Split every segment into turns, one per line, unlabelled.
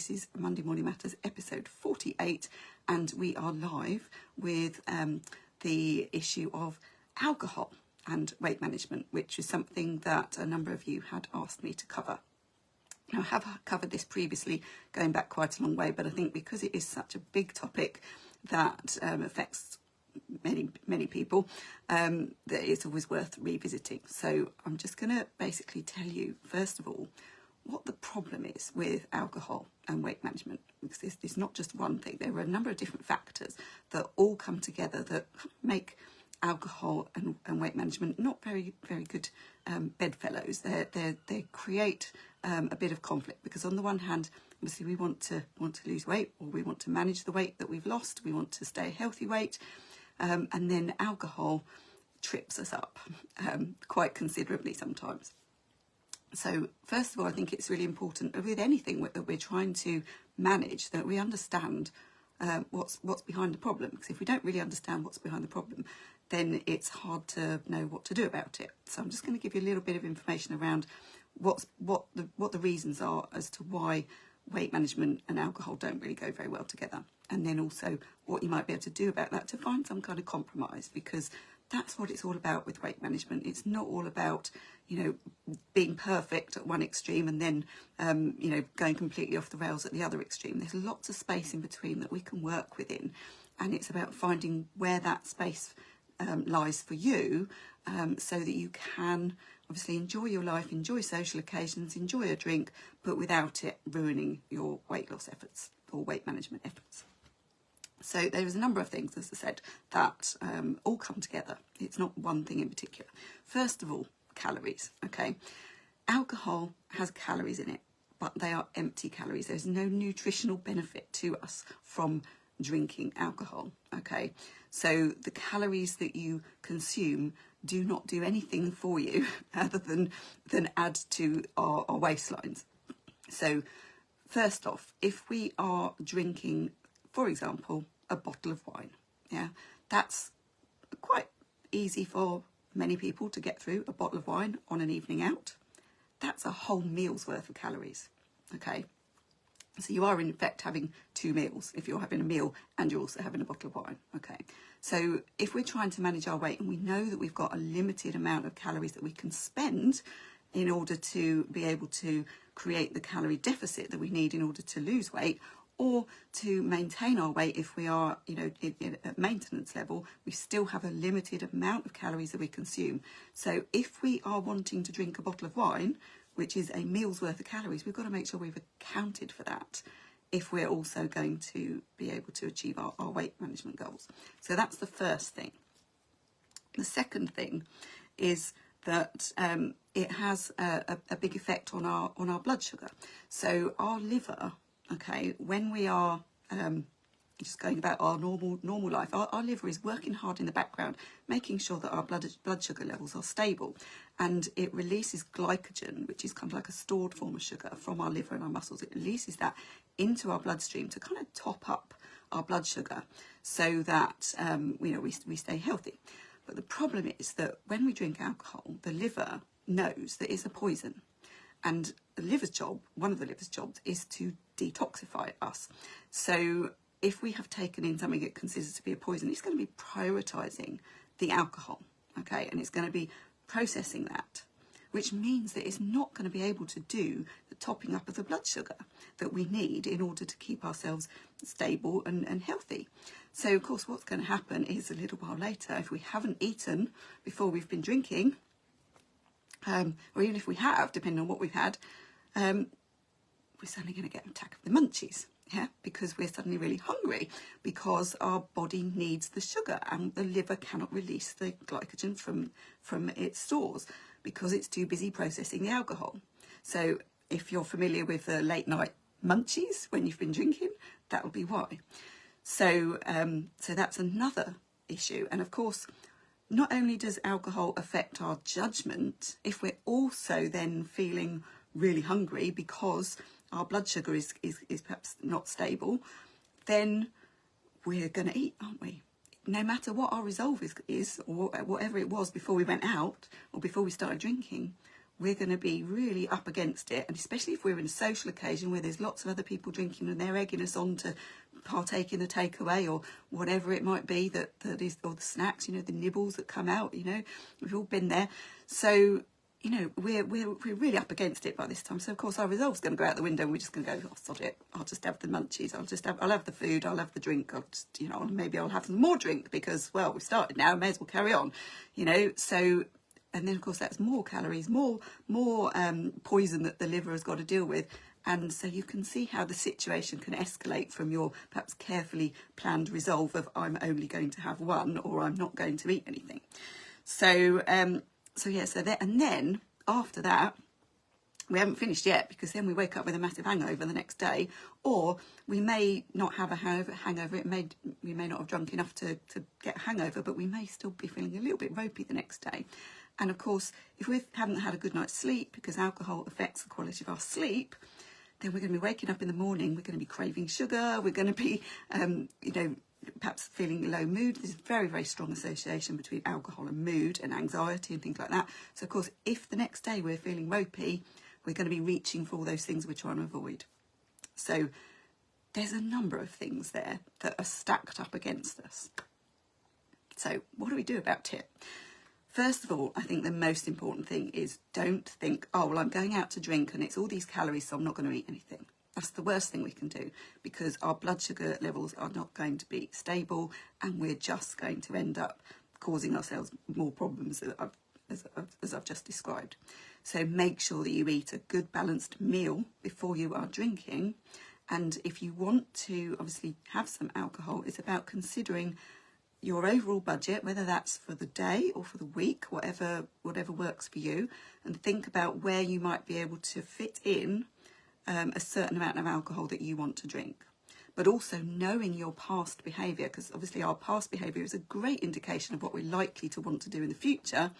This is Monday Morning Matters episode 48, and we are live with the issue of alcohol and weight management, which is something that a number of you had asked me to cover. Now, I have covered this previously, going back quite a long way, but I think because it is such a big topic that affects many people, that it's always worth revisiting. So I'm just going to basically tell you, first of all, what the problem is with alcohol and weight management, because it's not just one thing. There are a number of different factors that all come together that make alcohol and weight management not very good bedfellows. They create a bit of conflict, because on the one hand, obviously we want to lose weight, or we want to manage the weight that we've lost. We want to stay a healthy weight, and then alcohol trips us up quite considerably sometimes. So first of all, I think it's really important with anything that we're trying to manage that we understand what's behind the problem. Because if we don't really understand what's behind the problem, then it's hard to know what to do about it. So I'm just going to give you a little bit of information around what the reasons are as to why weight management and alcohol don't really go very well together, and then also what you might be able to do about that to find some kind of compromise, because that's what it's all about with weight management. It's not all about, being perfect at one extreme and then, going completely off the rails at the other extreme. There's lots of space in between that we can work within. And it's about finding where that space lies for you, so that you can obviously enjoy your life, enjoy social occasions, enjoy a drink, but without it ruining your weight loss efforts or weight management efforts. So there is a number of things, as I said, that all come together. It's not one thing in particular. First of all, calories, okay? Alcohol has calories in it, but they are empty calories. There's no nutritional benefit to us from drinking alcohol, okay? So the calories that you consume do not do anything for you other than add to our waistlines. So first off, if we are drinking, for example, a bottle of wine, that's quite easy for many people to get through. A bottle of wine on an evening out, that's a whole meal's worth of calories, okay? So you are in effect having two meals if you're having a meal and you're also having a bottle of wine, okay? So if we're trying to manage our weight and we know that we've got a limited amount of calories that we can spend in order to be able to create the calorie deficit that we need in order to lose weight, or to maintain our weight if we are, at maintenance level, we still have a limited amount of calories that we consume. So if we are wanting to drink a bottle of wine, which is a meal's worth of calories, we've got to make sure we've accounted for that if we're also going to be able to achieve our weight management goals. So that's the first thing. The second thing is that it has a big effect on our blood sugar. So our liver, okay, when we are just going about our normal life, our liver is working hard in the background, making sure that our blood sugar levels are stable, and it releases glycogen, which is kind of like a stored form of sugar from our liver and our muscles. It releases that into our bloodstream to kind of top up our blood sugar so that we stay healthy. But the problem is that when we drink alcohol, the liver knows that it's a poison. And the liver's job, one of the liver's jobs, is to detoxify us. So if we have taken in something it considers to be a poison, it's going to be prioritising the alcohol, okay? And it's going to be processing that, which means that it's not going to be able to do the topping up of the blood sugar that we need in order to keep ourselves stable and healthy. So, of course, what's going to happen is a little while later, if we haven't eaten before we've been drinking, or even if we have, depending on what we've had, we're suddenly going to get an attack of the munchies, because we're suddenly really hungry, because our body needs the sugar and the liver cannot release the glycogen from its stores because it's too busy processing the alcohol. So if you're familiar with the late night munchies when you've been drinking, that will be why. So that's another issue. And of course, not only does alcohol affect our judgment, if we're also then feeling really hungry because our blood sugar is perhaps not stable, then we're going to eat, aren't we? No matter what our resolve is or whatever it was before we went out or before we started drinking, we're going to be really up against it. And especially if we're in a social occasion where there's lots of other people drinking and they're egging us on to partake in the takeaway or whatever it might be that is, or the snacks, you know, the nibbles that come out, you know, we've all been there. So, you know, we're really up against it by this time. So of course our resolve's going to go out the window and we're just going to go, oh, sod it, I'll just have the munchies, I'll have the food, I'll have the drink, I'll just, you know, maybe I'll have some more drink because, well, we've started now, may as well carry on, you know. So, and then of course that's more calories, more poison that the liver has got to deal with. And so you can see how the situation can escalate from your perhaps carefully planned resolve of I'm only going to have one or I'm not going to eat anything. So, and then after that, we haven't finished yet, because then we wake up with a massive hangover the next day, or we may not have a hangover. We may not have drunk enough to get a hangover, but we may still be feeling a little bit ropey the next day. And of course, if we haven't had a good night's sleep, because alcohol affects the quality of our sleep, then we're going to be waking up in the morning, we're going to be craving sugar, we're going to be, you know, perhaps feeling low mood. There's a very, very strong association between alcohol and mood and anxiety and things like that. So, of course, if the next day we're feeling ropey, we're going to be reaching for all those things we're trying to avoid. So there's a number of things there that are stacked up against us. So what do we do about it? First of all, I think the most important thing is don't think, oh, well, I'm going out to drink and it's all these calories, so I'm not going to eat anything. That's the worst thing we can do, because our blood sugar levels are not going to be stable and we're just going to end up causing ourselves more problems as I've just described. So make sure that you eat a good balanced meal before you are drinking. And if you want to obviously have some alcohol, it's about considering your overall budget, whether that's for the day or for the week, whatever works for you, and think about where you might be able to fit in a certain amount of alcohol that you want to drink. But also knowing your past behaviour, because obviously our past behaviour is a great indication of what we're likely to want to do in the future.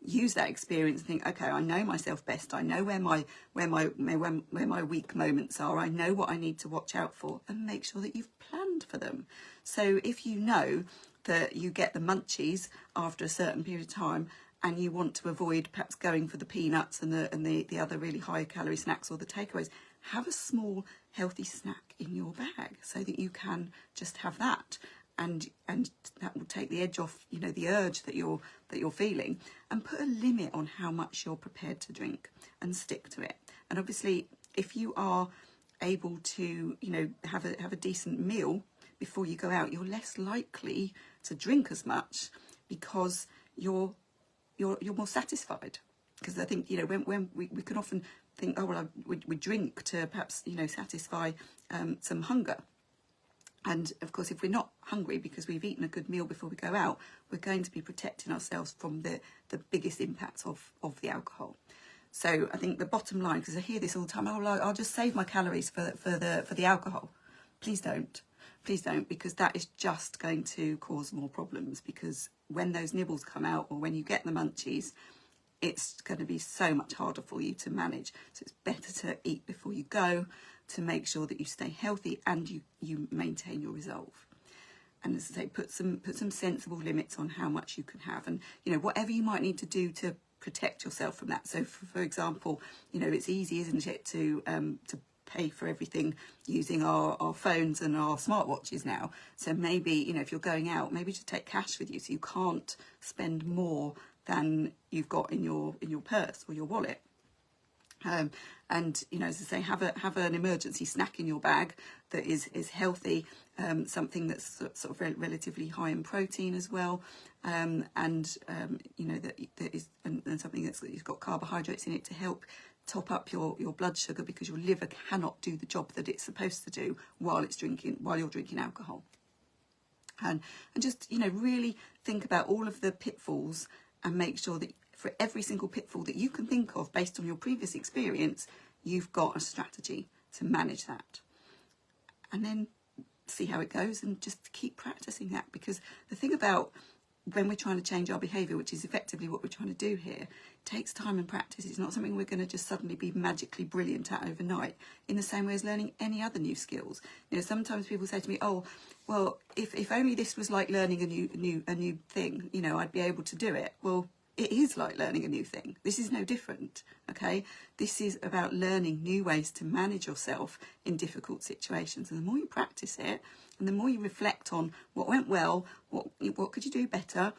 Use that experience and think, okay, I know myself best. I know where my weak moments are. I know what I need to watch out for, and make sure that you've planned for them. So if you know that you get the munchies after a certain period of time, and you want to avoid perhaps going for the peanuts and the other really high calorie snacks or the takeaways, have a small healthy snack in your bag so that you can just have that. And that will take the edge off, you know, the urge that you're feeling, and put a limit on how much you're prepared to drink and stick to it. And obviously, if you are able to, you know, have a decent meal before you go out, you're less likely to drink as much, because you're more satisfied. Because I think, you know, when we can often think, oh well, we drink to perhaps, you know, satisfy some hunger. And of course, if we're not hungry because we've eaten a good meal before we go out, we're going to be protecting ourselves from the biggest impacts of the alcohol. So I think the bottom line, because I hear this all the time, oh, well, I'll just save my calories for the alcohol. Please don't, because that is just going to cause more problems. Because when those nibbles come out, or when you get the munchies, it's going to be so much harder for you to manage. So it's better to eat before you go, to make sure that you stay healthy and you maintain your resolve. And as I say, put some sensible limits on how much you can have, and, you know, whatever you might need to do to protect yourself from that. So for example, you know, it's easy, isn't it, to pay for everything using our phones and our smartwatches now. So maybe, you know, if you're going out, maybe just take cash with you, so you can't spend more than you've got in your purse or your wallet. And, you know, as I say, have an emergency snack in your bag that is healthy, something that's sort of relatively high in protein as well, and you know, that is and something that's got carbohydrates in it to help top up your blood sugar, because your liver cannot do the job that it's supposed to do while you're drinking alcohol. And just, you know, really think about all of the pitfalls, and make sure that for every single pitfall that you can think of based on your previous experience, you've got a strategy to manage that. And then see how it goes, and just keep practicing that. Because the thing about when we're trying to change our behaviour, which is effectively what we're trying to do here, it takes time and practice. It's not something we're going to just suddenly be magically brilliant at overnight, in the same way as learning any other new skills. You know, sometimes people say to me, oh, well, if only this was like learning a new thing, you know, I'd be able to do it. Well, It is like learning a new thing. This is no different, okay? This is about learning new ways to manage yourself in difficult situations. And the more you practice it, and the more you reflect on what went well, what could you do better,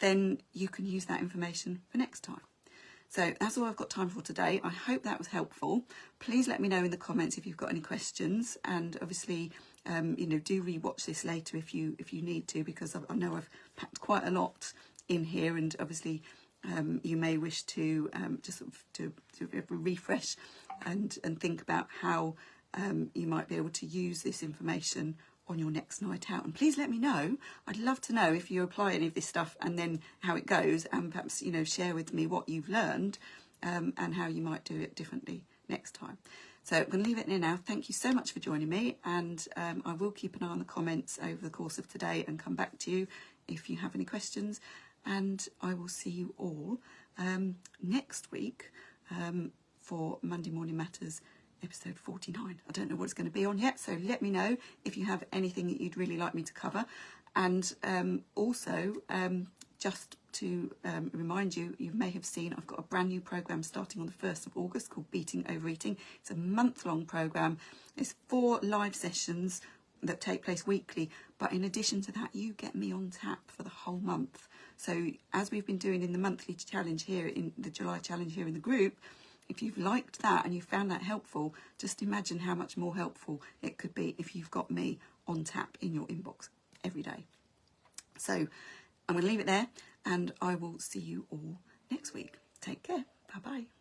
then you can use that information for next time. So that's all I've got time for today. I hope that was helpful. Please let me know in the comments if you've got any questions, and obviously, do re-watch this later if you need to, because I know I've packed quite a lot in here, and obviously you may wish to just sort of to refresh and think about how you might be able to use this information on your next night out. And please let me know. I'd love to know if you apply any of this stuff and then how it goes, and perhaps share with me what you've learned and how you might do it differently next time. So I'm going to leave it there now. Thank you so much for joining me, and I will keep an eye on the comments over the course of today and come back to you if you have any questions. And I will see you all next week for Monday Morning Matters episode 49. I don't know what it's going to be on yet, so let me know if you have anything that you'd really like me to cover. And also, just to remind you, you may have seen I've got a brand new programme starting on the 1st of August called Beating Overeating. It's a month-long programme. It's 4 live sessions that take place weekly, but in addition to that, you get me on tap for the whole month. So as we've been doing in the monthly challenge here, in the July challenge here in the group, if you've liked that and you found that helpful, just imagine how much more helpful it could be if you've got me on tap in your inbox every day. So I'm going to leave it there, and I will see you all next week. Take care. Bye-bye.